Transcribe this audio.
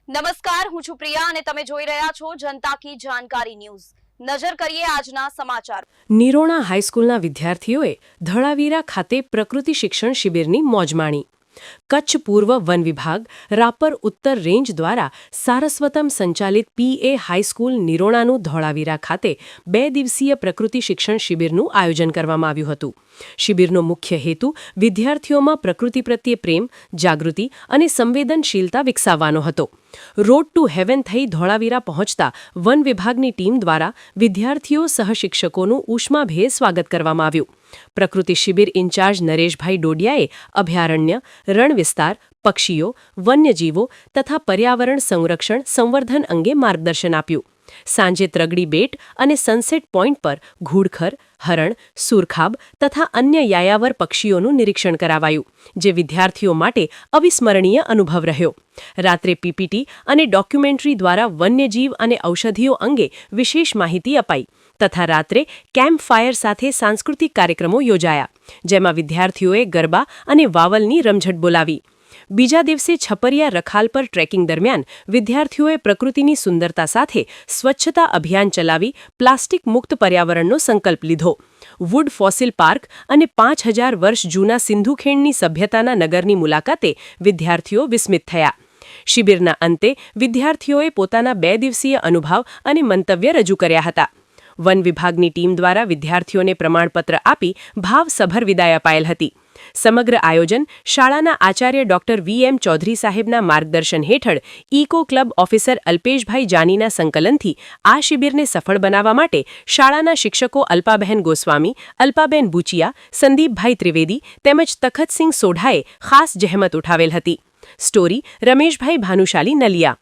નમસ્કાર, હું છું પ્રિયા અને તમે જોઈ રહ્યા છો જનતા કી જાણકારી ન્યૂઝ। નજર કરીએ આજના સમાચાર। નિરોણા હાઈસ્કૂલના વિદ્યાર્થીઓએ ધોળાવીરા ખાતે પ્રકૃતિ શિક્ષણ શિબિરની મોજ માણી। કચ્છ પૂર્વ વન વિભાગ રાપર ઉત્તર રેન્જ દ્વારા સારસ્વતમ સંચાલિત પીએ હાઈસ્કૂલ નિરોણાનું ધોળાવીરા ખાતે 2 દિવસીય પ્રકૃતિ શિક્ષણ શિબિરનું આયોજન કરવામાં આવ્યું હતું। શિબિરનો મુખ્ય હેતુ વિદ્યાર્થીઓમાં પ્રકૃતિ પ્રત્યે પ્રેમ, જાગૃતિ અને સંવેદનશીલતા વિકસાવવાનો હતો। રોડ ટુ હેવન થઈ ધોળાવીરા પહોંચતા વન વિભાગની ટીમ દ્વારા વિદ્યાર્થીઓ સહશિક્ષકોનું ઉષ્માભેર સ્વાગત કરવામાં આવ્યું। પ્રકૃતિ શિબિર ઇન્ચાર્જ નરેશભાઈ ડોડિયાએ અભયારણ્ય, રણ વિસ્તાર, પક્ષીઓ, વન્યજીવો તથા પર્યાવરણ સંરક્ષણ સંવર્ધન અંગે માર્ગદર્શન આપ્યું। સાંજે ત્રગડી બેટ અને સનસેટ પોઈન્ટ પર ઘુડખર, હરણ, સુરખાબ તથા અન્ય યાયાવર પક્ષીઓનું નિરીક્ષણ કરાવાયું, જે વિદ્યાર્થીઓ માટે અવિસ્મરણીય અનુભવ રહ્યો। રાત્રે પીપીટી અને ડોક્યુમેન્ટરી દ્વારા વન્યજીવ અને ઔષધિઓ અંગે વિશેષ માહિતી અપાઈ તથા રાત્રે કેમ્પ ફાયર સાથે સાંસ્કૃતિક કાર્યક્રમો યોજાયા, જેમાં વિદ્યાર્થીઓએ ગરબા અને વાવલની રમઝટ બોલાવી। બીજા દિવસે છપરિયા રખાલ પર ટ્રેકિંગ દરમિયાન વિદ્યાર્થીઓએ પ્રકૃતિની સુંદરતા સાથે સ્વચ્છતા અભિયાન ચલાવી પ્લાસ્ટિક મુક્ત પર્યાવરણનો સંકલ્પ લીધો। વુડ ફોસિલ પાર્ક અને 5000 વર્ષ જૂના સિંધુખેણની સભ્યતાના નગરની મુલાકાતે વિદ્યાર્થીઓ વિસ્મિત થયા। શિબિરના અંતે વિદ્યાર્થીઓએ પોતાના 2 દિવસીય અનુભવ અને મંતવ્ય રજૂ કર્યા હતા। વન વિભાગની ટીમ દ્વારા વિદ્યાર્થીઓને પ્રમાણપત્ર આપી ભાવસભર વિદાય અપાયેલ હતી। સમગ્ર આયોજન શાળાના આચાર્ય ડોક્ટર વીએમ ચૌધરી સાહેબના માર્ગદર્શન હેઠળ ઇકો ક્લબ ઓફિસર અલ્પેશભાઈ જાનીના સંકલનથી આ શિબિરને સફળ બનાવવા માટે શાળાના શિક્ષકો અલ્પાબહેન ગોસ્વામી, અલ્પાબેન બુચિયા, સંદીપભાઈ ત્રિવેદી તેમજ તખતસિંહ સોઢાએ ખાસ જહેમત ઉઠાવેલ હતી। સ્ટોરી રમેશભાઈ ભાનુશાલી નલિયા।